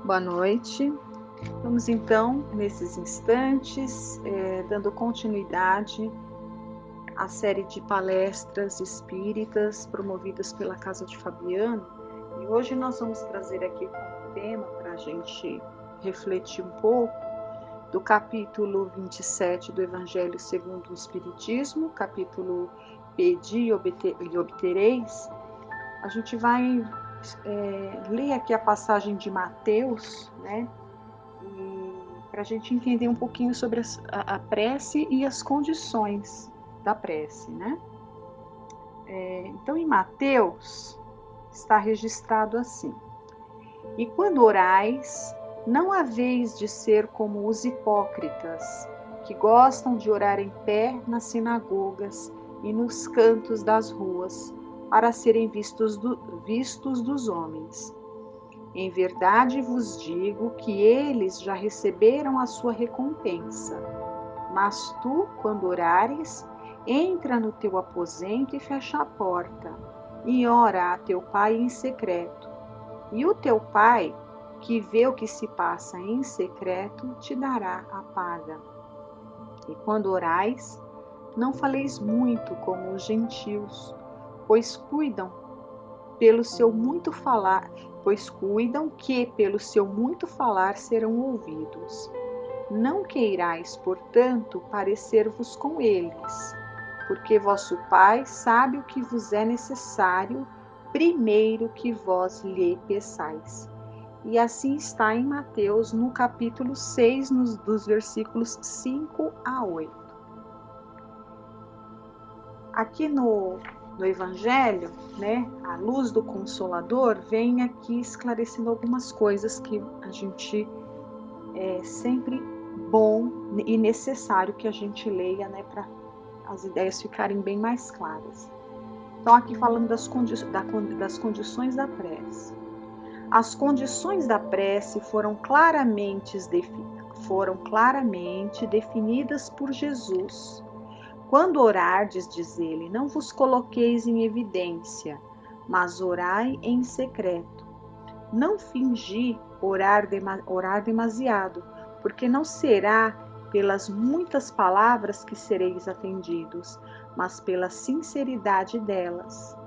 Boa noite. Vamos então, nesses instantes, dando continuidade à série de palestras espíritas promovidas pela Casa de Fabiano. E hoje nós vamos trazer aqui como tema, para a gente refletir um pouco, do capítulo 27 do Evangelho segundo o Espiritismo, capítulo Pedi e obtereis. A gente vai ler aqui a passagem de Mateus, né? Para a gente entender um pouquinho sobre a prece e as condições da prece, né? Então, em Mateus, está registrado assim: E quando orais, não haveis de ser como os hipócritas, que gostam de orar em pé nas sinagogas e nos cantos das ruas, para serem vistos dos homens. Em verdade vos digo que eles já receberam a sua recompensa. Mas tu, quando orares, entra no teu aposento e fecha a porta, e ora a teu pai em secreto. E o teu pai, que vê o que se passa em secreto, te dará a paga. E quando orais, não faleis muito como os gentios, pois cuidam que pelo seu muito falar serão ouvidos. Não queirais, portanto, parecer-vos com eles, porque vosso Pai sabe o que vos é necessário, primeiro que vós lhe peçais. E assim está em Mateus, no capítulo 6, dos versículos 5 a 8. Aqui no Evangelho, né, a luz do Consolador vem aqui esclarecendo algumas coisas que a gente sempre bom e necessário que a gente leia, né, para as ideias ficarem bem mais claras. Então, aqui falando das condições da prece. As condições da prece foram claramente definidas por Jesus. Quando orardes, diz ele, não vos coloqueis em evidência, mas orai em secreto. Não fingi orar demasiado, porque não será pelas muitas palavras que sereis atendidos, mas pela sinceridade delas.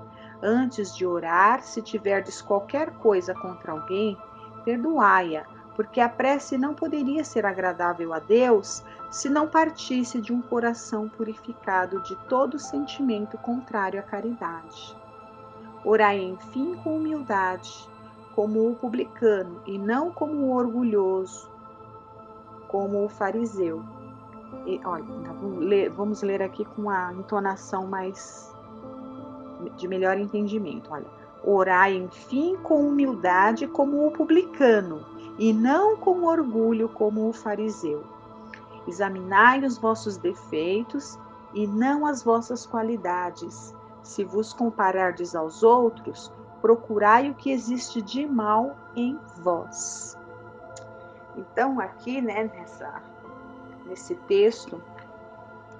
Antes de orar, se tiverdes qualquer coisa contra alguém, perdoai-a, porque a prece não poderia ser agradável a Deus se não partisse de um coração purificado de todo sentimento contrário à caridade. Orai, enfim, com humildade, como o publicano, e não como o orgulhoso, como o fariseu. E, olha, vamos ler aqui com a entonação de melhor entendimento. Olha, orai, enfim, com humildade, como o publicano, e não com orgulho, como o fariseu. Examinai os vossos defeitos e não as vossas qualidades. Se vos comparardes aos outros, procurai o que existe de mal em vós. Então, aqui, né, nesse texto,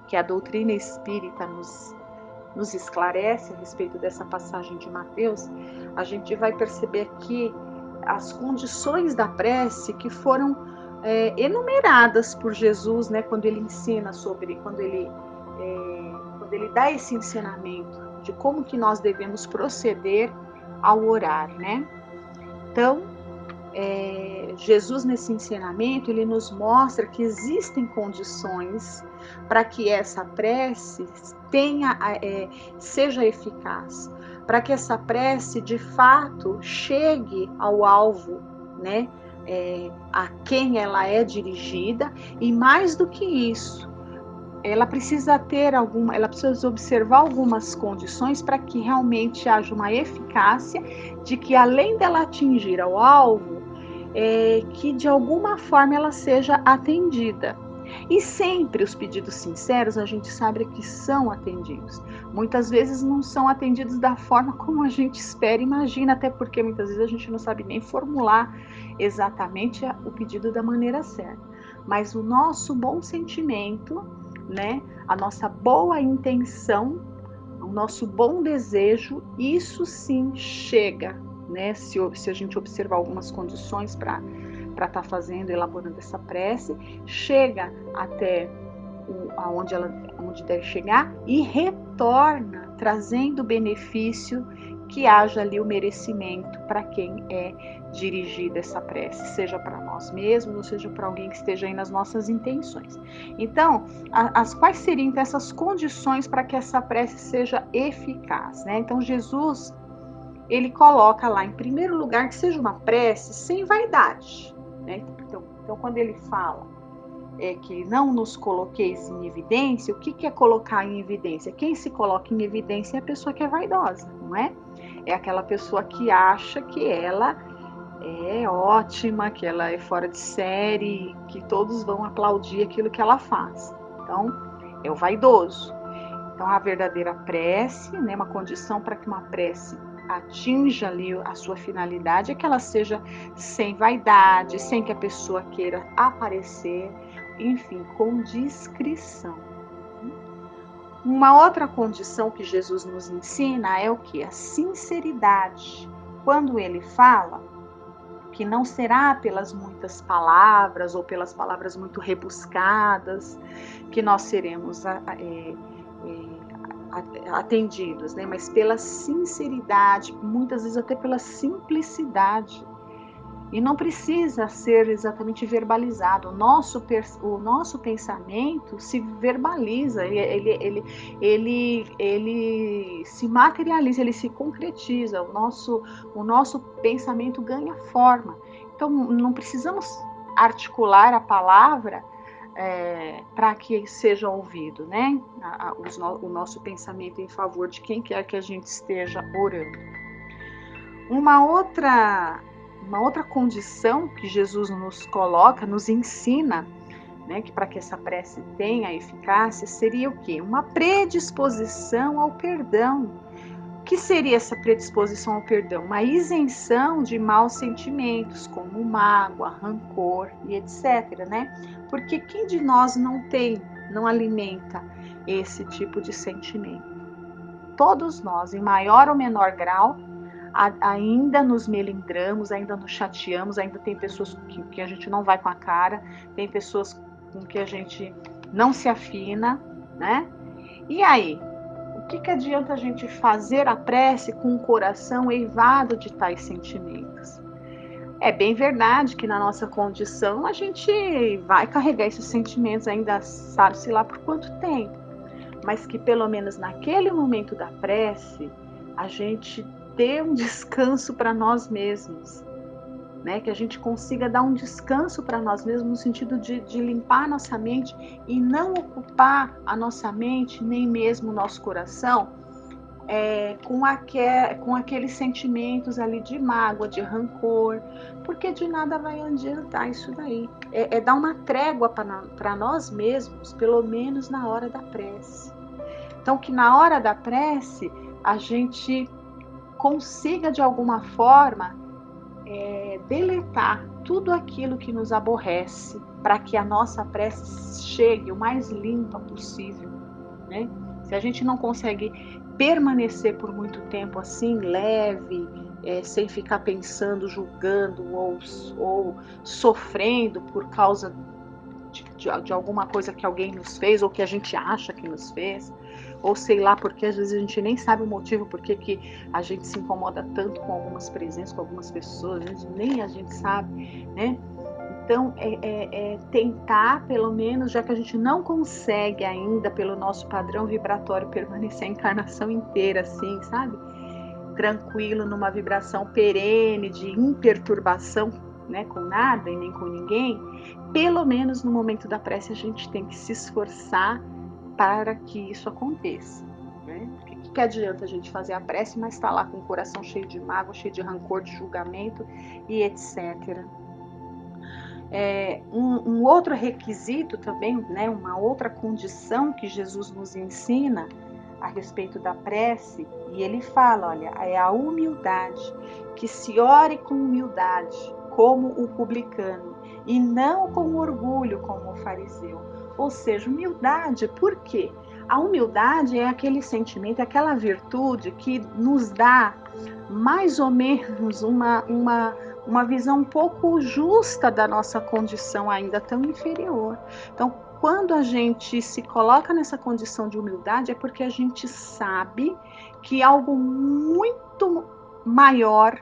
que a doutrina espírita nos esclarece a respeito dessa passagem de Mateus, a gente vai perceber que as condições da prece que foram enumeradas por Jesus, né, quando ele ensina quando ele dá esse ensinamento de como que nós devemos proceder ao orar, né? Então, Jesus nesse ensinamento, ele nos mostra que existem condições para que essa prece seja eficaz, para que essa prece de fato chegue ao alvo, né? A quem ela é dirigida, e mais do que isso, ela precisa observar algumas condições para que realmente haja uma eficácia de que, além dela atingir ao alvo, que de alguma forma ela seja atendida. E sempre os pedidos sinceros a gente sabe que são atendidos. Muitas vezes não são atendidos da forma como a gente espera e imagina, até porque muitas vezes a gente não sabe nem formular exatamente o pedido da maneira certa. Mas o nosso bom sentimento, né, a nossa boa intenção, o nosso bom desejo, isso sim chega, né, se a gente observar algumas condições para para estar fazendo, elaborando essa prece, chega até onde deve chegar e retorna, trazendo o benefício, que haja ali o merecimento para quem é dirigida essa prece, seja para nós mesmos ou seja para alguém que esteja aí nas nossas intenções. Então, quais seriam então, essas condições para que essa prece seja eficaz, né? Então, Jesus, ele coloca lá em primeiro lugar que seja uma prece sem vaidade, né? Então quando ele fala que não nos coloqueis em evidência, o que é colocar em evidência? Quem se coloca em evidência é a pessoa que é vaidosa, não é? É aquela pessoa que acha que ela é ótima, que ela é fora de série, que todos vão aplaudir aquilo que ela faz. Então, é o vaidoso. Então, a verdadeira prece, né, uma condição para que uma prece atinja ali a sua finalidade, é que ela seja sem vaidade, sem que a pessoa queira aparecer, enfim, com discrição. Uma outra condição que Jesus nos ensina é o que? A sinceridade. Quando ele fala que não será pelas muitas palavras ou pelas palavras muito rebuscadas que nós seremos atendidos, né? Mas pela sinceridade, muitas vezes até pela simplicidade. E não precisa ser exatamente verbalizado. O nosso pensamento se verbaliza, ele se materializa, ele se concretiza. O nosso pensamento ganha forma. Então, não precisamos articular a palavra para que seja ouvido, né? O nosso pensamento em favor de quem quer que a gente esteja orando. Uma outra condição que Jesus nos coloca, nos ensina, né, que para que essa prece tenha eficácia, seria o quê? Uma predisposição ao perdão. O que seria essa predisposição ao perdão? Uma isenção de maus sentimentos, como mágoa, rancor e etc, né? Porque quem de nós não alimenta esse tipo de sentimento? Todos nós, em maior ou menor grau, ainda nos melindramos, ainda nos chateamos, ainda tem pessoas que a gente não vai com a cara, tem pessoas com que a gente não se afina, né? E aí, o que adianta a gente fazer a prece com o coração eivado de tais sentimentos? É bem verdade que na nossa condição a gente vai carregar esses sentimentos ainda, sabe-se lá por quanto tempo, mas que pelo menos naquele momento da prece, a gente ter um descanso para nós mesmos, né? Que a gente consiga dar um descanso para nós mesmos no sentido de limpar a nossa mente e não ocupar a nossa mente, nem mesmo o nosso coração, com aqueles sentimentos ali de mágoa, de rancor, porque de nada vai adiantar isso daí. É dar uma trégua para nós mesmos, pelo menos na hora da prece. Então, que na hora da prece a gente consiga de alguma forma deletar tudo aquilo que nos aborrece, para que a nossa prece chegue o mais limpa possível, né? Se a gente não consegue permanecer por muito tempo assim, leve, sem ficar pensando, julgando ou sofrendo por causa de alguma coisa que alguém nos fez ou que a gente acha que nos fez, ou sei lá, porque às vezes a gente nem sabe o motivo por que a gente se incomoda tanto com algumas presenças, com algumas pessoas, nem a gente sabe, né? Então, tentar, pelo menos, já que a gente não consegue ainda, pelo nosso padrão vibratório, permanecer a encarnação inteira, assim, sabe? Tranquilo, numa vibração perene, de imperturbação, né? Com nada e nem com ninguém, pelo menos no momento da prece a gente tem que se esforçar para que isso aconteça, né? Porque o que adianta a gente fazer a prece, mas estar lá com o coração cheio de mágoa, cheio de rancor, de julgamento e etc. Um outro requisito também, né, uma outra condição que Jesus nos ensina a respeito da prece, e ele fala, olha, é a humildade, que se ore com humildade, como o publicano, e não com orgulho, como o fariseu. Ou seja, humildade, por quê? A humildade é aquele sentimento, é aquela virtude que nos dá mais ou menos uma visão um pouco justa da nossa condição ainda tão inferior. Então, quando a gente se coloca nessa condição de humildade, é porque a gente sabe que algo muito maior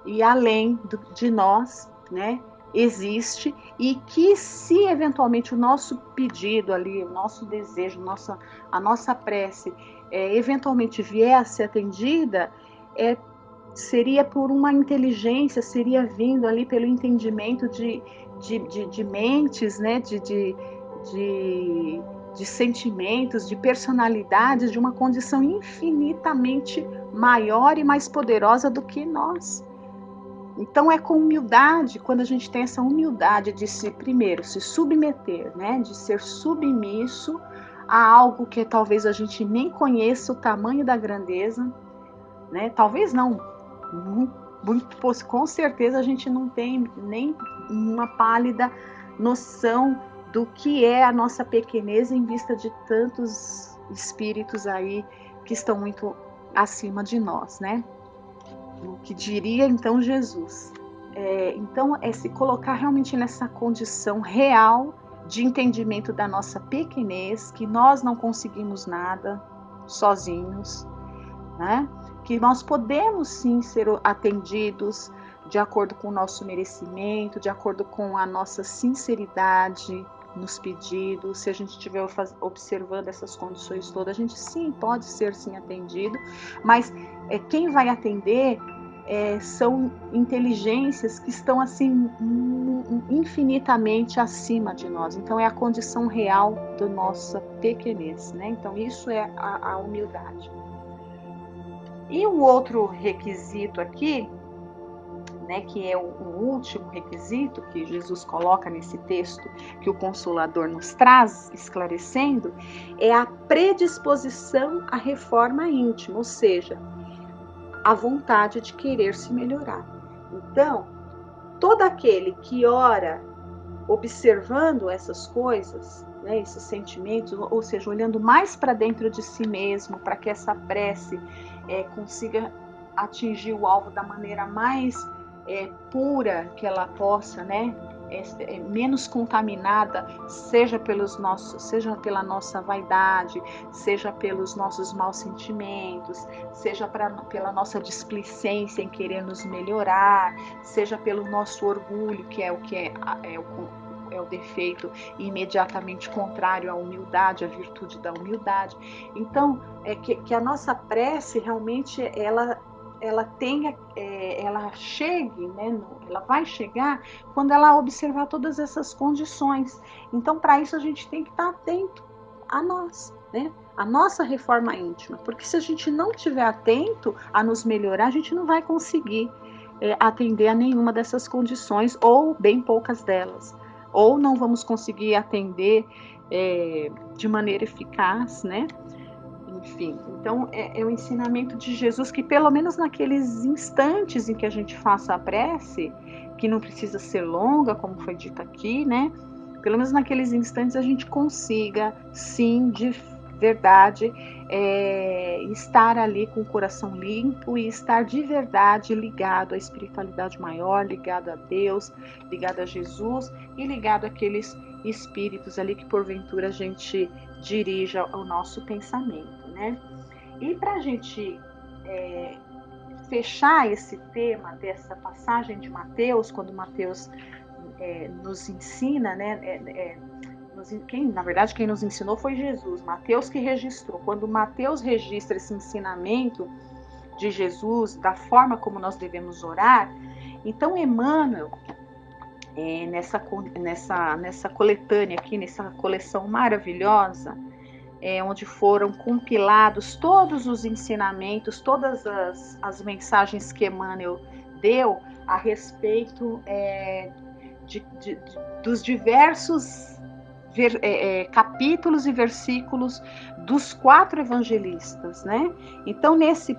e além de nós, né, existe, e que se eventualmente o nosso pedido ali, o nosso desejo, a nossa prece, eventualmente vier a ser atendida, seria por uma inteligência, seria vindo ali pelo entendimento de mentes, né, de sentimentos, de personalidades, de uma condição infinitamente maior e mais poderosa do que nós. Então é com humildade, quando a gente tem essa humildade de primeiro se submeter, né, de ser submisso a algo que talvez a gente nem conheça o tamanho da grandeza, né? Talvez não, com certeza a gente não tem nem uma pálida noção do que é a nossa pequenez em vista de tantos espíritos aí que estão muito acima de nós, né? O que diria então Jesus? Então é se colocar realmente nessa condição real de entendimento da nossa pequenez, que nós não conseguimos nada sozinhos, né? Que nós podemos sim ser atendidos de acordo com o nosso merecimento, de acordo com a nossa sinceridade nos pedidos. Se a gente estiver observando essas condições todas, a gente sim pode ser sim atendido, mas quem vai atender são inteligências que estão assim infinitamente acima de nós. Então é a condição real da nossa pequenez, né? Então isso é a humildade. E um outro requisito aqui, né, que é o último requisito que Jesus coloca nesse texto que o Consolador nos traz, esclarecendo, é a predisposição à reforma íntima, ou seja, a vontade de querer se melhorar. Então, todo aquele que ora observando essas coisas, né, esses sentimentos, ou seja, olhando mais para dentro de si mesmo, para que essa prece consiga atingir o alvo da maneira mais pura que ela possa, né, menos contaminada, seja pela nossa vaidade, seja pelos nossos maus sentimentos, seja pela nossa displicência em querer nos melhorar, seja pelo nosso orgulho, que é o defeito imediatamente contrário à humildade, à virtude da humildade. Então, que a nossa prece realmente ela tenha, ela chegue, né, ela vai chegar quando ela observar todas essas condições. Então, para isso a gente tem que estar atento a nós, né? A nossa reforma íntima, porque se a gente não estiver atento a nos melhorar, a gente não vai conseguir atender a nenhuma dessas condições, ou bem poucas delas, ou não vamos conseguir atender de maneira eficaz, né? Enfim, então é o ensinamento de Jesus que pelo menos naqueles instantes em que a gente faça a prece, que não precisa ser longa, como foi dito aqui, né? Pelo menos naqueles instantes a gente consiga, sim, de verdade, estar ali com o coração limpo e estar de verdade ligado à espiritualidade maior, ligado a Deus, ligado a Jesus e ligado àqueles espíritos ali que porventura a gente dirija o nosso pensamento, né? E para a gente fechar esse tema dessa passagem de Mateus, quando Mateus nos ensina, né? Na verdade, quem nos ensinou foi Jesus, Mateus que registrou. Quando Mateus registra esse ensinamento de Jesus, da forma como nós devemos orar, então Emmanuel, nessa coletânea aqui, nessa coleção maravilhosa, onde foram compilados todos os ensinamentos, todas as mensagens que Emmanuel deu a respeito dos diversos capítulos e versículos dos 4 evangelistas, né? Então, nesse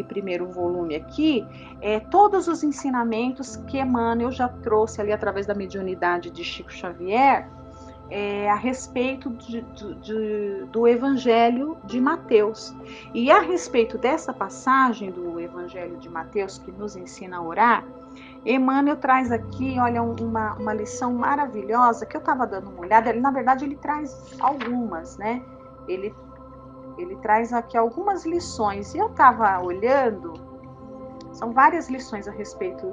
primeiro volume aqui, todos os ensinamentos que Emmanuel já trouxe ali através da mediunidade de Chico Xavier, a respeito do Evangelho de Mateus. E a respeito dessa passagem do Evangelho de Mateus, que nos ensina a orar, Emmanuel traz aqui, olha, uma lição maravilhosa, que eu estava dando uma olhada. Na verdade, ele traz algumas, né? Ele traz aqui algumas lições. E eu estava olhando, são várias lições a respeito,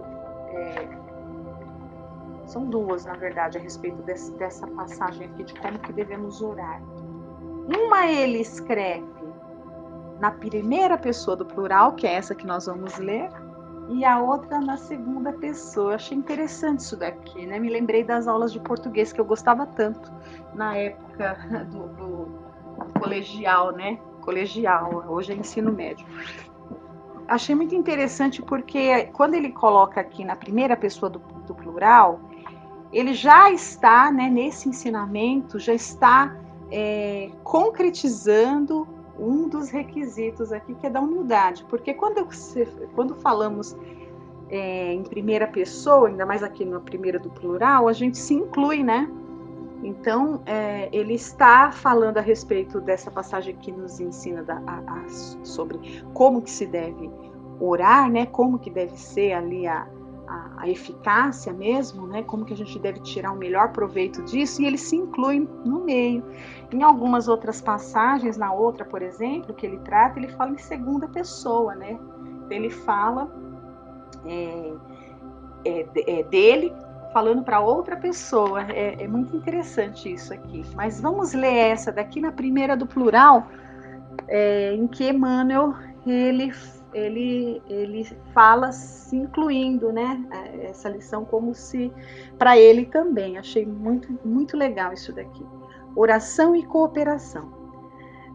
são duas, na verdade, a respeito dessa passagem aqui, de como que devemos orar. Uma ele escreve na primeira pessoa do plural, que é essa que nós vamos ler, e a outra na segunda pessoa. Eu achei interessante isso daqui, né? Me lembrei das aulas de português que eu gostava tanto na época do colegial, né? Colegial, hoje é ensino médio. Achei muito interessante porque quando ele coloca aqui na primeira pessoa do plural, ele já está, né, nesse ensinamento, já está concretizando um dos requisitos aqui, que é da humildade. Porque quando falamos em primeira pessoa, ainda mais aqui na primeira do plural, a gente se inclui, né? Então, ele está falando a respeito dessa passagem que nos ensina sobre como que se deve orar, né? Como que deve ser ali a eficácia mesmo, né? Como que a gente deve tirar o melhor proveito disso, e ele se inclui no meio. Em algumas outras passagens, na outra, por exemplo, que ele trata, ele fala em segunda pessoa, né? Ele fala dele falando para outra pessoa. É muito interessante isso aqui. Mas vamos ler essa daqui na primeira do plural, em que Emmanuel ele fala se incluindo, né, essa lição como se para ele também. Achei muito, muito legal isso daqui. Oração e cooperação.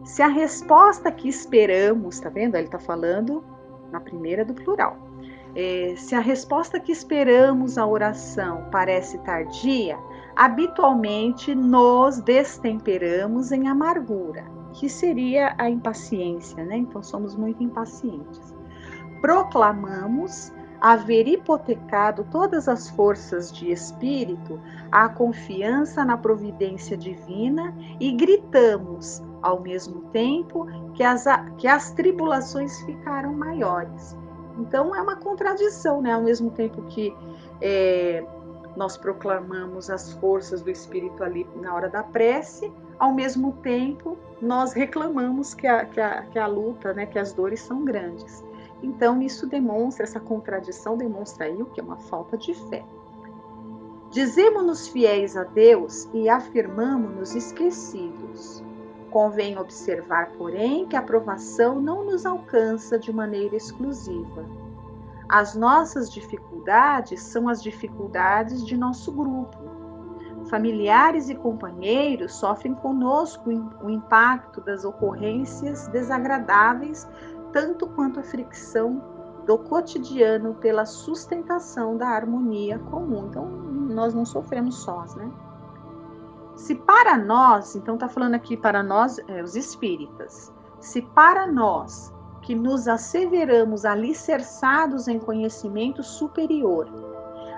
Se a resposta que esperamos, tá vendo? Ele está falando na primeira do plural. Se a resposta que esperamos à oração parece tardia, habitualmente nos destemperamos em amargura, que seria a impaciência, né? Então somos muito impacientes. Proclamamos haver hipotecado todas as forças de espírito à confiança na providência divina e gritamos, ao mesmo tempo, que as tribulações ficaram maiores. Então é uma contradição, né? Ao mesmo tempo que nós proclamamos as forças do Espírito ali na hora da prece, ao mesmo tempo nós reclamamos que a luta, né, que as dores são grandes. Então isso demonstra, essa contradição demonstra aí o que é uma falta de fé. Dizemos-nos fiéis a Deus e afirmamos-nos esquecidos. Convém observar, porém, que a provação não nos alcança de maneira exclusiva. As nossas dificuldades são as dificuldades de nosso grupo. Familiares e companheiros sofrem conosco o impacto das ocorrências desagradáveis, tanto quanto a fricção do cotidiano pela sustentação da harmonia comum. Então, nós não sofremos sós, né? Se para nós, então está falando aqui para nós, os espíritas, se para nós que nos asseveramos alicerçados em conhecimento superior,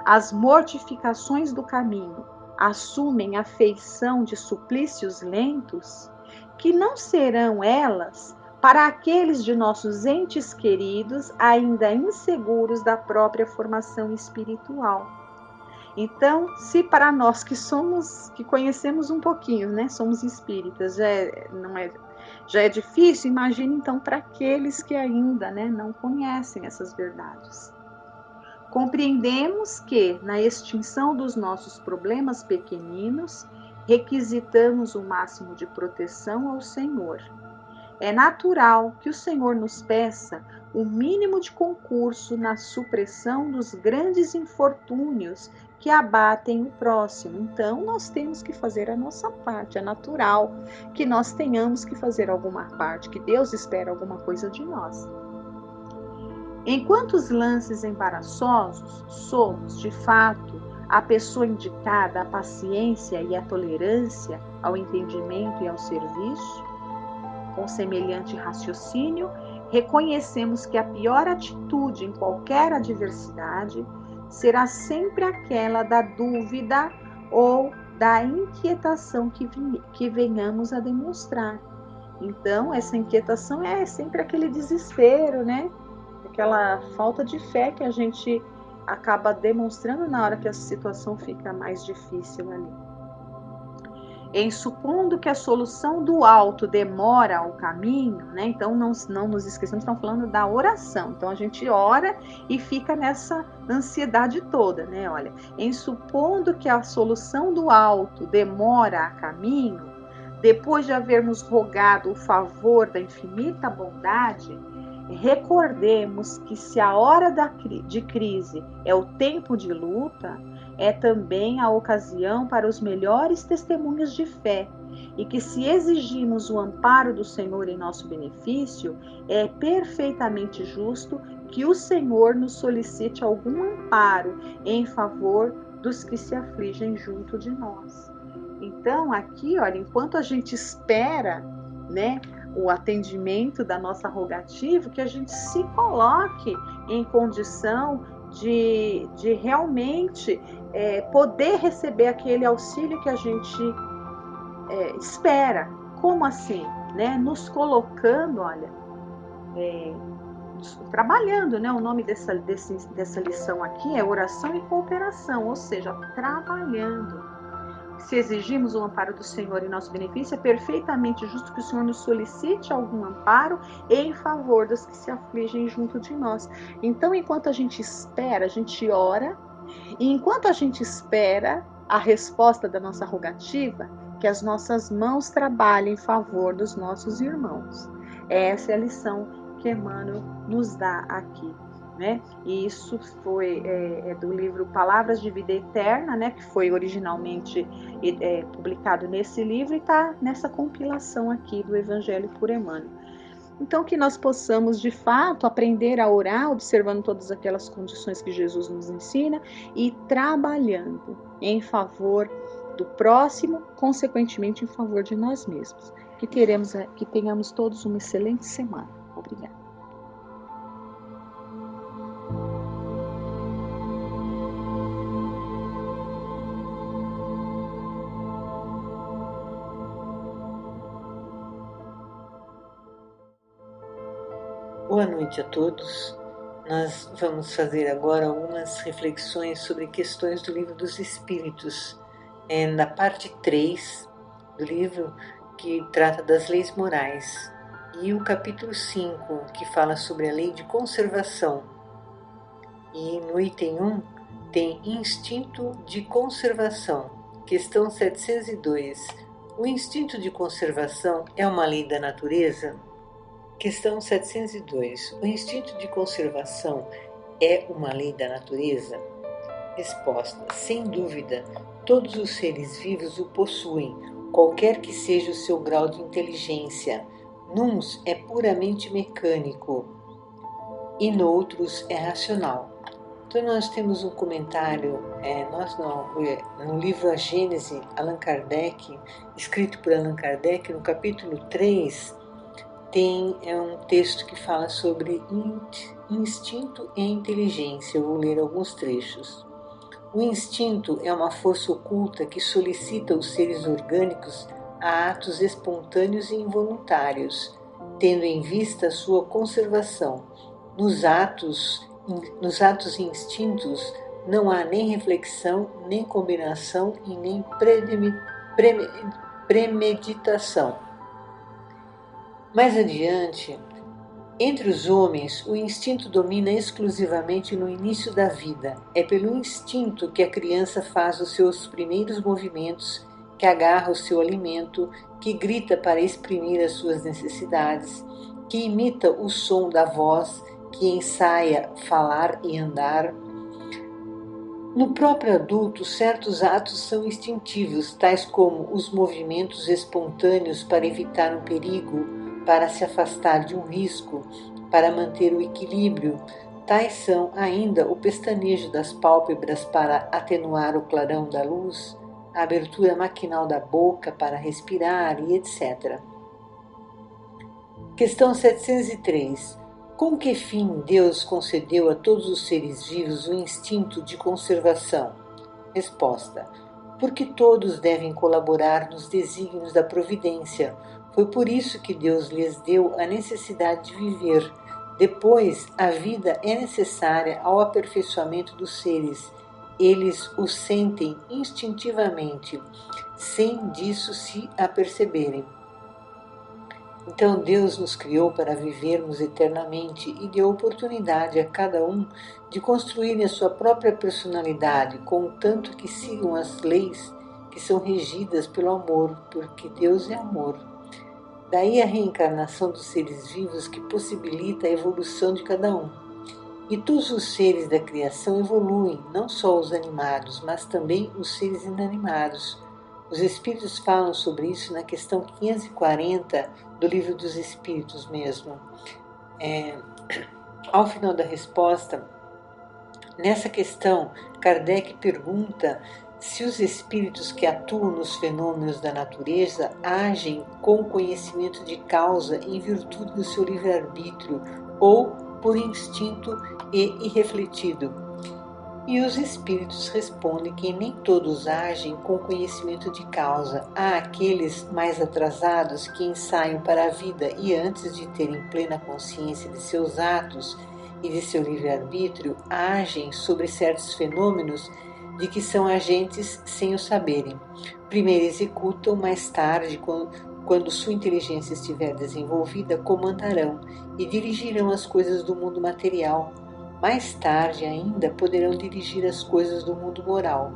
as mortificações do caminho assumem a feição de suplícios lentos, que não serão elas para aqueles de nossos entes queridos ainda inseguros da própria formação espiritual. Então, se para nós que conhecemos um pouquinho, né, somos espíritas, já é difícil, imagine então para aqueles que ainda, né, não conhecem essas verdades. Compreendemos que, na extinção dos nossos problemas pequeninos, requisitamos o máximo de proteção ao Senhor. É natural que o Senhor nos peça o mínimo de concurso na supressão dos grandes infortúnios que abatem o próximo. Então, nós temos que fazer a nossa parte. É natural que nós tenhamos que fazer alguma parte, que Deus espera alguma coisa de nós. Enquanto os lances embaraçosos, somos, de fato, a pessoa indicada à paciência e à tolerância, ao entendimento e ao serviço. Com semelhante raciocínio, reconhecemos que a pior atitude em qualquer adversidade será sempre aquela da dúvida ou da inquietação que venhamos a demonstrar. Então, essa inquietação é sempre aquele desespero, né? Aquela falta de fé que a gente acaba demonstrando na hora que a situação fica mais difícil ali. Em supondo que a solução do alto demora o caminho, né? Então não nos esqueçamos, estamos falando da oração. Então a gente ora e fica nessa ansiedade toda, né? Olha, em supondo que a solução do alto demora a caminho, depois de havermos rogado o favor da infinita bondade, recordemos que se a hora de crise é o tempo de luta, é também a ocasião para os melhores testemunhos de fé, e que se exigimos o amparo do Senhor em nosso benefício, é perfeitamente justo que o Senhor nos solicite algum amparo em favor dos que se afligem junto de nós. Então, aqui, olha, enquanto a gente espera, né, o atendimento da nossa rogativa, que a gente se coloque em condição de realmente poder receber aquele auxílio que a gente espera. Como assim? Né? Nos colocando, olha, trabalhando, né? O nome dessa lição aqui é oração e cooperação, ou seja, trabalhando. Se exigimos o amparo do Senhor em nosso benefício, é perfeitamente justo que o Senhor nos solicite algum amparo em favor dos que se afligem junto de nós. Então, enquanto a gente espera, a gente ora, e enquanto a gente espera a resposta da nossa rogativa, que as nossas mãos trabalhem em favor dos nossos irmãos. Essa é a lição que Emmanuel nos dá aqui. Né? E isso foi do livro Palavras de Vida Eterna, né? Que foi originalmente publicado nesse livro e está nessa compilação aqui do Evangelho por Emmanuel. Então, que nós possamos, de fato, aprender a orar, observando todas aquelas condições que Jesus nos ensina e trabalhando em favor do próximo, consequentemente em favor de nós mesmos. Que tenhamos todos uma excelente semana. Obrigada. Boa noite a todos. Nós vamos fazer agora algumas reflexões sobre questões do Livro dos Espíritos, na parte 3 do livro, que trata das leis morais, e o capítulo 5, que fala sobre a lei de conservação. E no item 1 tem instinto de conservação, questão 702. O instinto de conservação é uma lei da natureza? Questão 702. O instinto de conservação é uma lei da natureza? Resposta: sem dúvida, todos os seres vivos o possuem, qualquer que seja o seu grau de inteligência. Nuns é puramente mecânico e noutros é racional. Então nós temos um comentário, no livro A Gênese, Allan Kardec, escrito por Allan Kardec, no capítulo 3, tem um texto que fala sobre instinto e inteligência. Eu vou ler alguns trechos. O instinto é uma força oculta que solicita os seres orgânicos a atos espontâneos e involuntários, tendo em vista a sua conservação. Nos atos e instintos não há nem reflexão, nem combinação e nem premeditação. Mais adiante, entre os homens, o instinto domina exclusivamente no início da vida. É pelo instinto que a criança faz os seus primeiros movimentos, que agarra o seu alimento, que grita para exprimir as suas necessidades, que imita o som da voz, que ensaia falar e andar. No próprio adulto, certos atos são instintivos, tais como os movimentos espontâneos para evitar um perigo, para se afastar de um risco, para manter o equilíbrio. Tais são ainda o pestanejo das pálpebras para atenuar o clarão da luz, a abertura maquinal da boca para respirar e etc. Questão 703. Com que fim Deus concedeu a todos os seres vivos o instinto de conservação? Resposta: porque todos devem colaborar nos desígnios da providência. Foi por isso que Deus lhes deu a necessidade de viver. Depois, a vida é necessária ao aperfeiçoamento dos seres. Eles o sentem instintivamente, sem disso se aperceberem. Então Deus nos criou para vivermos eternamente e deu oportunidade a cada um de construir a sua própria personalidade, contanto que sigam as leis que são regidas pelo amor, porque Deus é amor. Daí a reencarnação dos seres vivos que possibilita a evolução de cada um. E todos os seres da criação evoluem, não só os animados, mas também os seres inanimados. Os Espíritos falam sobre isso na questão 540 do Livro dos Espíritos mesmo. Ao final da resposta, nessa questão, Kardec pergunta se os espíritos que atuam nos fenômenos da natureza agem com conhecimento de causa em virtude do seu livre-arbítrio ou por instinto e irrefletido. E os espíritos respondem que nem todos agem com conhecimento de causa. Há aqueles mais atrasados que ensaiam para a vida e antes de terem plena consciência de seus atos e de seu livre-arbítrio, agem sobre certos fenômenos de que são agentes sem o saberem. Primeiro executam, mais tarde, quando sua inteligência estiver desenvolvida, comandarão e dirigirão as coisas do mundo material. Mais tarde ainda poderão dirigir as coisas do mundo moral.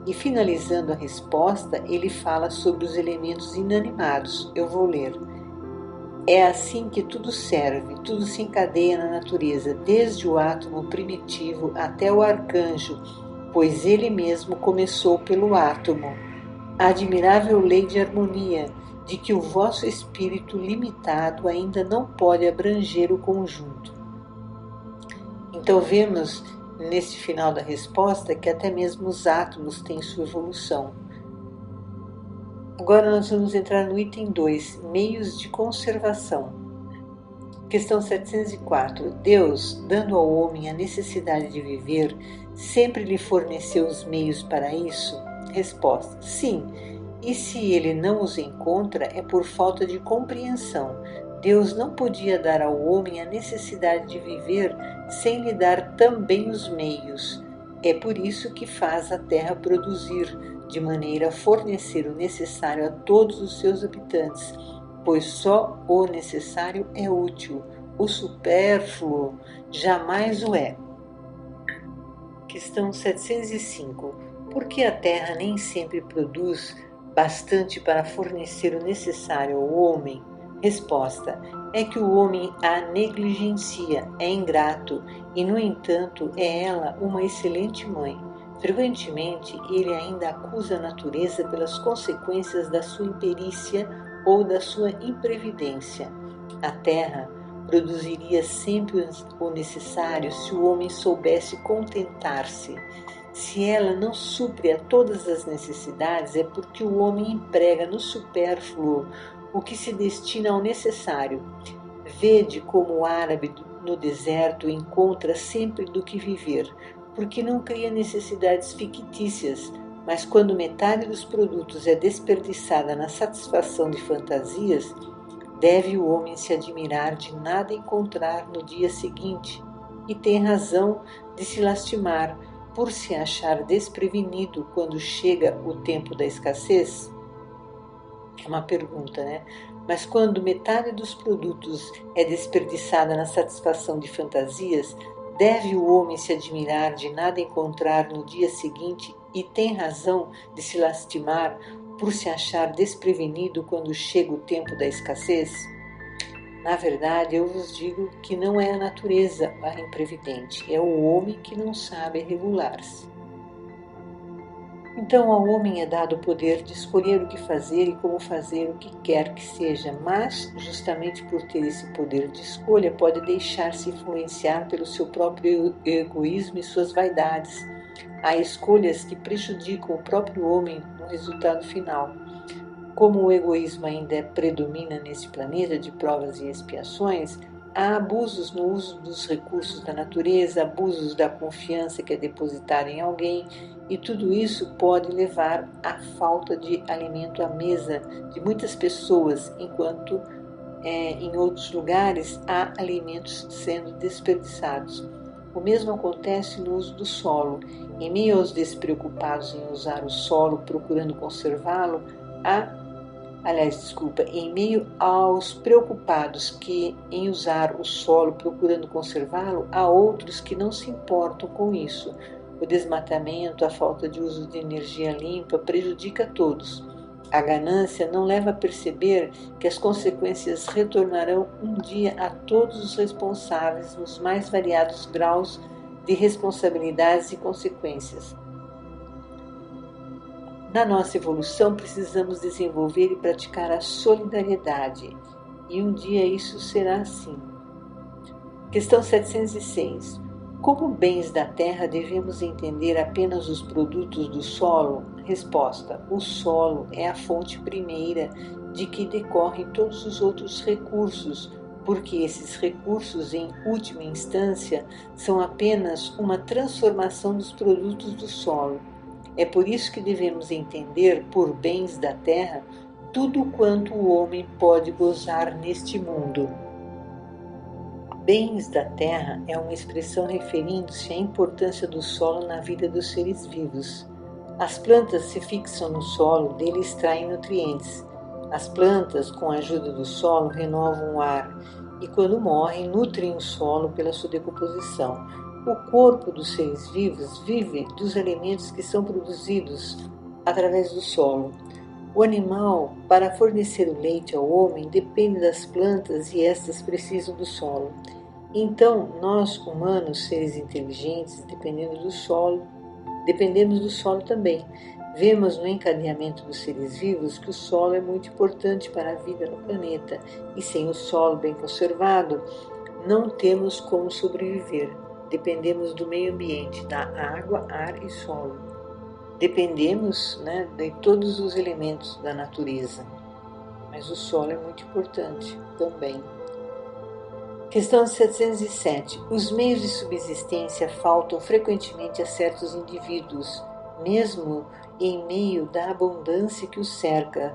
E finalizando a resposta, ele fala sobre os elementos inanimados. Eu vou ler. É assim que tudo serve, tudo se encadeia na natureza, desde o átomo primitivo até o arcanjo, pois ele mesmo começou pelo átomo. A admirável lei de harmonia, de que o vosso espírito limitado ainda não pode abranger o conjunto. Então vemos nesse final da resposta que até mesmo os átomos têm sua evolução. Agora nós vamos entrar no item 2, meios de conservação. Questão 704. Deus, dando ao homem a necessidade de viver, sempre lhe forneceu os meios para isso? Resposta: sim. E se ele não os encontra, é por falta de compreensão. Deus não podia dar ao homem a necessidade de viver sem lhe dar também os meios. É por isso que faz a terra produzir, de maneira a fornecer o necessário a todos os seus habitantes, pois só o necessário é útil, o supérfluo jamais o é. Questão 705. Por que a terra nem sempre produz bastante para fornecer o necessário ao homem? Resposta: é que o homem a negligencia, é ingrato e, no entanto, é ela uma excelente mãe. Frequentemente, ele ainda acusa a natureza pelas consequências da sua imperícia ou da sua imprevidência. A terra produziria sempre o necessário se o homem soubesse contentar-se. Se ela não supre a todas as necessidades, é porque o homem emprega no supérfluo o que se destina ao necessário. Vede como o árabe no deserto encontra sempre do que viver, porque não cria necessidades fictícias, mas quando metade dos produtos é desperdiçada na satisfação de fantasias, deve o homem se admirar de nada encontrar no dia seguinte, e tem razão de se lastimar por se achar desprevenido quando chega o tempo da escassez? É uma pergunta, né? Mas quando metade dos produtos é desperdiçada na satisfação de fantasias, deve o homem se admirar de nada encontrar no dia seguinte e tem razão de se lastimar por se achar desprevenido quando chega o tempo da escassez? Na verdade, eu vos digo que não é a natureza a imprevidente, é o homem que não sabe regular-se. Então ao homem é dado o poder de escolher o que fazer e como fazer o que quer que seja, mas, justamente por ter esse poder de escolha, pode deixar-se influenciar pelo seu próprio egoísmo e suas vaidades. Há escolhas que prejudicam o próprio homem no resultado final. Como o egoísmo ainda predomina nesse planeta de provas e expiações, há abusos no uso dos recursos da natureza, abusos da confiança que é depositada em alguém, e tudo isso pode levar à falta de alimento à mesa de muitas pessoas, enquanto em outros lugares há alimentos sendo desperdiçados. O mesmo acontece no uso do solo. Em meio aos despreocupados em usar o solo, procurando conservá-lo, em meio aos preocupados em usar o solo, procurando conservá-lo, há outros que não se importam com isso. O desmatamento, a falta de uso de energia limpa prejudica a todos. A ganância não leva a perceber que as consequências retornarão um dia a todos os responsáveis nos mais variados graus de responsabilidades e consequências. Na nossa evolução, precisamos desenvolver e praticar a solidariedade, e um dia isso será assim. Questão 706. Como bens da terra, devemos entender apenas os produtos do solo? Resposta: o solo é a fonte primeira de que decorrem todos os outros recursos, porque esses recursos, em última instância, são apenas uma transformação dos produtos do solo. É por isso que devemos entender por bens da terra tudo quanto o homem pode gozar neste mundo. Bens da terra é uma expressão referindo-se à importância do solo na vida dos seres vivos. As plantas se fixam no solo, dele extraem nutrientes. As plantas, com a ajuda do solo, renovam o ar e, quando morrem, nutrem o solo pela sua decomposição. O corpo dos seres vivos vive dos alimentos que são produzidos através do solo. O animal, para fornecer o leite ao homem, depende das plantas e estas precisam do solo. Então, nós, humanos, seres inteligentes, dependemos do solo também. Vemos no encadeamento dos seres vivos que o solo é muito importante para a vida no planeta, e sem o solo bem conservado, não temos como sobreviver. Dependemos do meio ambiente, da água, ar e solo. Dependemos, de todos os elementos da natureza, mas o solo é muito importante também. Questão 707. Os meios de subsistência faltam frequentemente a certos indivíduos, mesmo em meio da abundância que os cerca.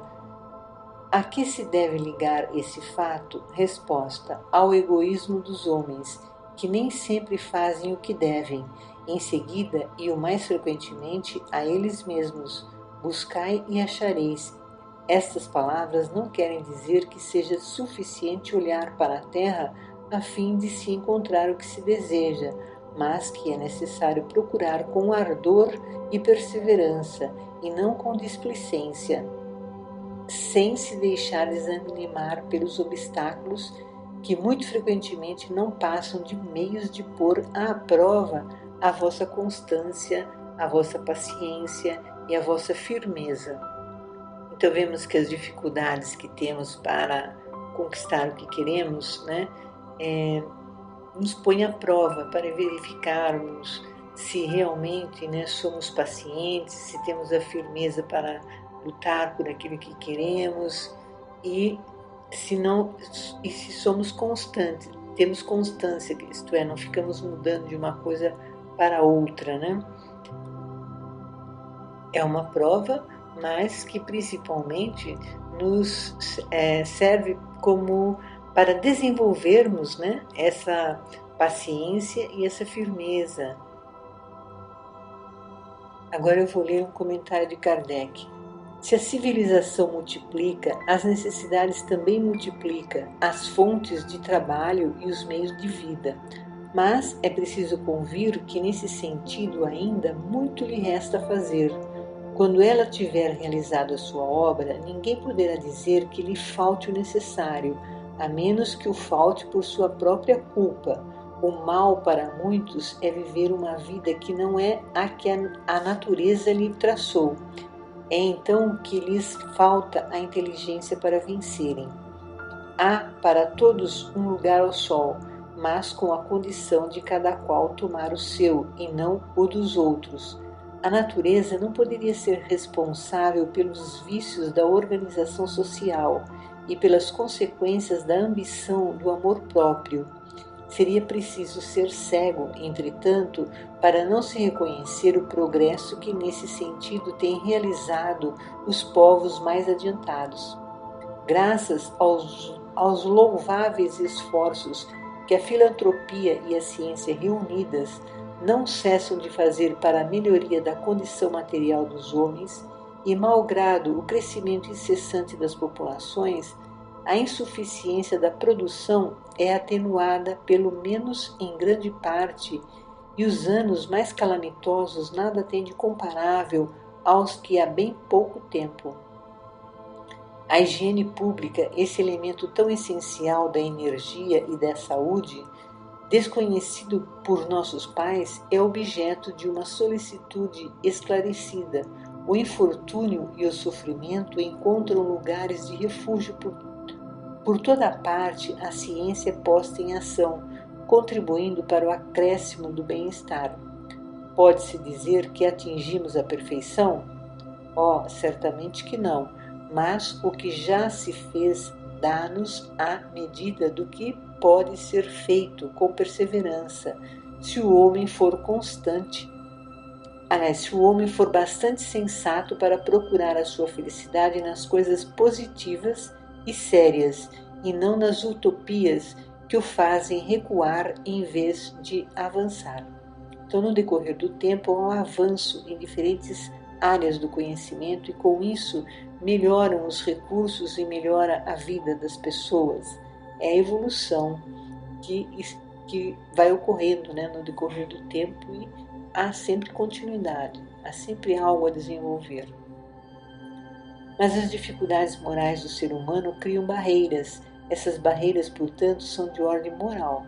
A que se deve ligar esse fato? Resposta: ao egoísmo dos homens, que nem sempre fazem o que devem. Em seguida, e o mais frequentemente, a eles mesmos: buscai e achareis. Estas palavras não querem dizer que seja suficiente olhar para a terra a fim de se encontrar o que se deseja, mas que é necessário procurar com ardor e perseverança, e não com displicência, sem se deixar desanimar pelos obstáculos que muito frequentemente não passam de meios de pôr à prova a vossa constância, a vossa paciência e a vossa firmeza. Então vemos que as dificuldades que temos para conquistar o que queremos, nos põe à prova para verificarmos se realmente somos pacientes, se temos a firmeza para lutar por aquilo que queremos e se somos constantes, temos constância, isto é, não ficamos mudando de uma coisa para outra, É uma prova, mas que principalmente nos serve como para desenvolvermos essa paciência e essa firmeza. Agora eu vou ler um comentário de Kardec. Se a civilização multiplica, as necessidades também multiplicam, as fontes de trabalho e os meios de vida. Mas é preciso convir que nesse sentido ainda muito lhe resta fazer. Quando ela tiver realizado a sua obra, ninguém poderá dizer que lhe falte o necessário, a menos que o falte por sua própria culpa. O mal para muitos é viver uma vida que não é a que a natureza lhe traçou. É então que lhes falta a inteligência para vencerem. Há para todos um lugar ao sol, mas com a condição de cada qual tomar o seu e não o dos outros. A natureza não poderia ser responsável pelos vícios da organização social, e pelas consequências da ambição do amor próprio. Seria preciso ser cego, entretanto, para não se reconhecer o progresso que nesse sentido têm realizado os povos mais adiantados. Graças aos louváveis esforços que a filantropia e a ciência reunidas não cessam de fazer para a melhoria da condição material dos homens, e malgrado o crescimento incessante das populações, a insuficiência da produção é atenuada pelo menos em grande parte, e os anos mais calamitosos nada têm de comparável aos que há bem pouco tempo. A higiene pública, esse elemento tão essencial da energia e da saúde, desconhecido por nossos pais, é objeto de uma solicitude esclarecida. O infortúnio e o sofrimento encontram lugares de refúgio por toda parte. A ciência é posta em ação, contribuindo para o acréscimo do bem-estar. Pode-se dizer que atingimos a perfeição? Oh, certamente que não, mas o que já se fez dá-nos a medida do que pode ser feito com perseverança, se o homem for constante. Se o homem for bastante sensato para procurar a sua felicidade nas coisas positivas e sérias, e não nas utopias que o fazem recuar em vez de avançar. Então, no decorrer do tempo, há um avanço em diferentes áreas do conhecimento e, com isso, melhoram os recursos e melhora a vida das pessoas. É a evolução que vai ocorrendo, no decorrer do tempo, e há sempre continuidade, há sempre algo a desenvolver. Mas as dificuldades morais do ser humano criam barreiras. Essas barreiras, portanto, são de ordem moral.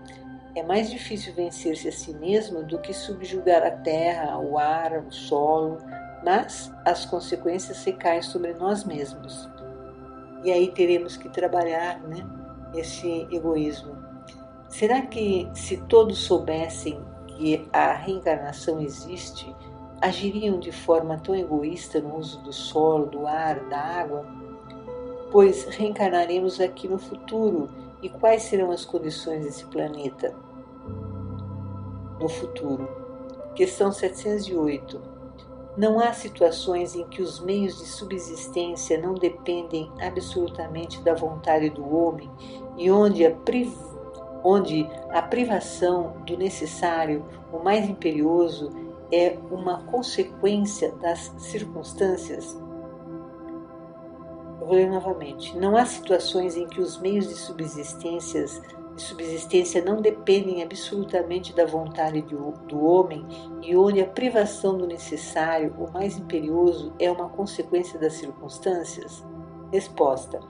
É mais difícil vencer-se a si mesmo do que subjugar a terra, o ar, o solo, mas as consequências recaem sobre nós mesmos. E aí teremos que trabalhar, esse egoísmo. Será que, se todos soubessem que a reencarnação existe, agiriam de forma tão egoísta no uso do solo, do ar, da água? Pois reencarnaremos aqui no futuro, e quais serão as condições desse planeta no futuro? Questão 708. Não há situações em que os meios de subsistência não dependem absolutamente da vontade do homem e onde a privação do necessário, o mais imperioso, é uma consequência das circunstâncias? Eu vou ler novamente. Não há situações em que os meios de subsistência não dependem absolutamente da vontade do homem e onde a privação do necessário, o mais imperioso, é uma consequência das circunstâncias? Resposta: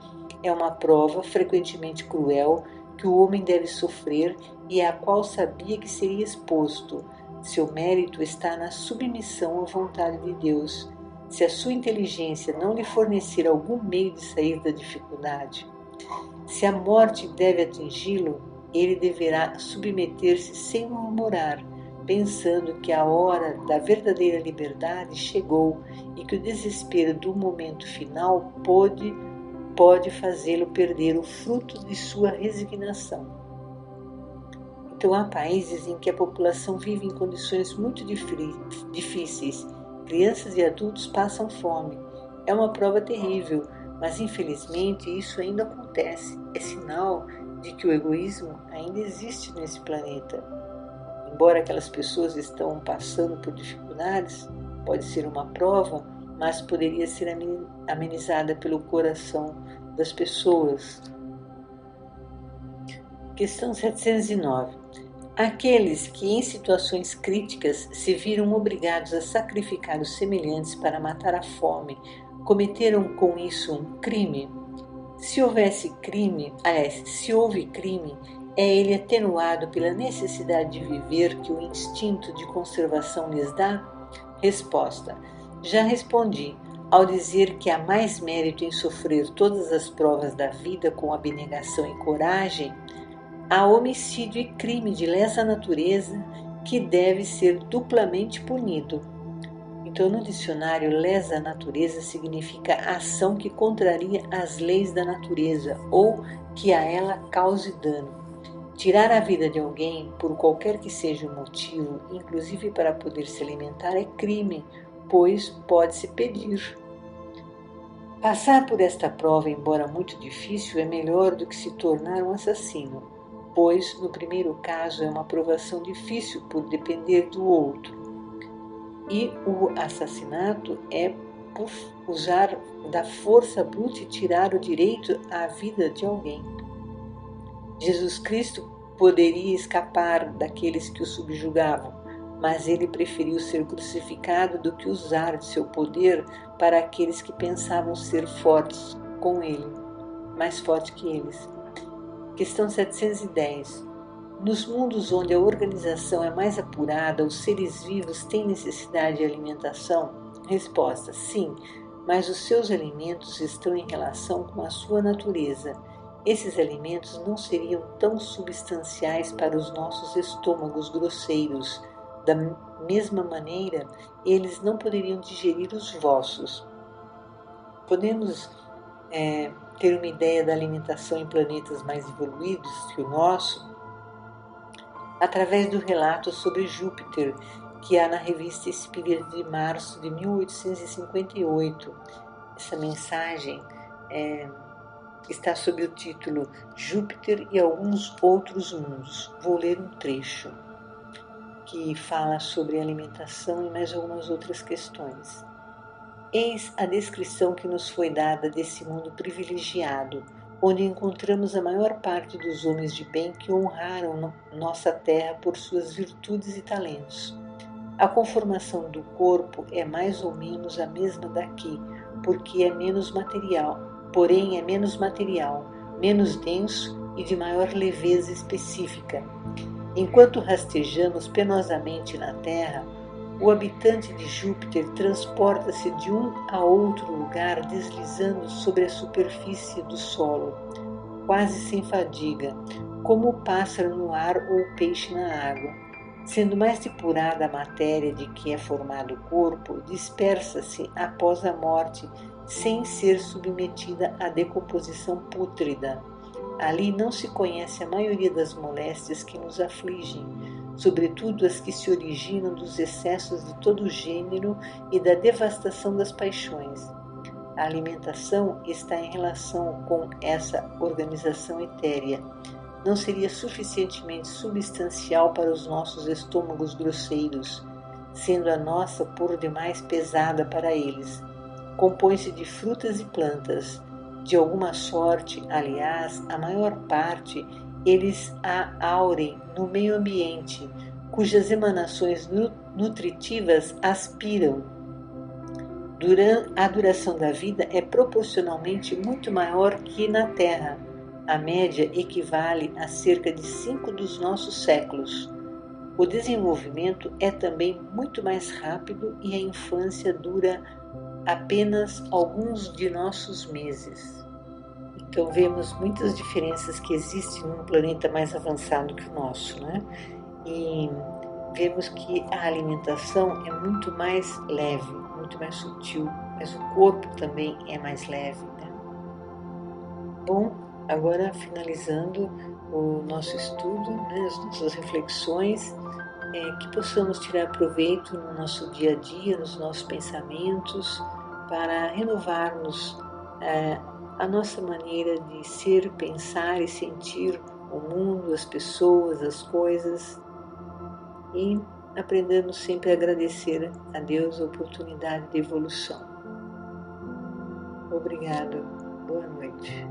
é uma prova frequentemente cruel que o homem deve sofrer e à qual sabia que seria exposto. Seu mérito está na submissão à vontade de Deus. Se a sua inteligência não lhe fornecer algum meio de sair da dificuldade, se a morte deve atingi-lo, ele deverá submeter-se sem murmurar, pensando que a hora da verdadeira liberdade chegou e que o desespero do momento final pode fazê-lo perder o fruto de sua resignação. Então, há países em que a população vive em condições muito difíceis. Crianças e adultos passam fome. É uma prova terrível, mas infelizmente isso ainda acontece. É sinal de que o egoísmo ainda existe nesse planeta. Embora aquelas pessoas estão passando por dificuldades, pode ser uma prova, mas poderia ser amenizada pelo coração das pessoas. Questão 709. Aqueles que em situações críticas se viram obrigados a sacrificar os semelhantes para matar a fome, cometeram com isso um crime? Se houve crime, é ele atenuado pela necessidade de viver que o instinto de conservação lhes dá? Resposta: já respondi, ao dizer que há mais mérito em sofrer todas as provas da vida com abnegação e coragem. Há homicídio e crime de lesa natureza que deve ser duplamente punido. Então, no dicionário, lesa natureza significa ação que contraria as leis da natureza ou que a ela cause dano. Tirar a vida de alguém, por qualquer que seja o motivo, inclusive para poder se alimentar, é crime, pois pode-se pedir. Passar por esta prova, embora muito difícil, é melhor do que se tornar um assassino, pois, no primeiro caso, é uma provação difícil por depender do outro. E o assassinato é por usar da força bruta e tirar o direito à vida de alguém. Jesus Cristo poderia escapar daqueles que o subjugavam, mas ele preferiu ser crucificado do que usar de seu poder para aqueles que pensavam ser fortes com ele, mais fortes que eles. Questão 710. Nos mundos onde a organização é mais apurada, os seres vivos têm necessidade de alimentação? Resposta: sim, mas os seus alimentos estão em relação com a sua natureza. Esses alimentos não seriam tão substanciais para os nossos estômagos grosseiros. Da mesma maneira, eles não poderiam digerir os vossos. Podemos ter uma ideia da alimentação em planetas mais evoluídos que o nosso através do relato sobre Júpiter, que há na revista Espírita de março de 1858. Essa mensagem está sob o título Júpiter e alguns outros mundos. Vou ler um trecho que fala sobre alimentação e mais algumas outras questões. Eis a descrição que nos foi dada desse mundo privilegiado, onde encontramos a maior parte dos homens de bem que honraram nossa terra por suas virtudes e talentos. A conformação do corpo é mais ou menos a mesma daqui, porque é menos material, porém é menos material, menos denso e de maior leveza específica. Enquanto rastejamos penosamente na terra, o habitante de Júpiter transporta-se de um a outro lugar deslizando sobre a superfície do solo, quase sem fadiga, como o pássaro no ar ou o peixe na água. Sendo mais depurada a matéria de que é formado o corpo, dispersa-se após a morte, sem ser submetida à decomposição pútrida. Ali não se conhece a maioria das moléstias que nos afligem, sobretudo as que se originam dos excessos de todo gênero e da devastação das paixões. A alimentação está em relação com essa organização etérea. Não seria suficientemente substancial para os nossos estômagos grosseiros, sendo a nossa por demais pesada para eles. Compõe-se de frutas e plantas. De alguma sorte, aliás, a maior parte, eles a aurem no meio ambiente, cujas emanações nutritivas aspiram. A duração da vida é proporcionalmente muito maior que na Terra. A média equivale a cerca de 5 dos nossos séculos. O desenvolvimento é também muito mais rápido e a infância dura apenas alguns de nossos meses. Então vemos muitas diferenças que existem num planeta mais avançado que o nosso, né? E vemos que a alimentação é muito mais leve, muito mais sutil, mas o corpo também é mais leve, né? Bom, agora finalizando o nosso estudo, né, as nossas reflexões, que possamos tirar proveito no nosso dia a dia, nos nossos pensamentos, para renovarmos a nossa maneira de ser, pensar e sentir o mundo, as pessoas, as coisas, e aprendamos sempre a agradecer a Deus a oportunidade de evolução. Obrigado. Boa noite.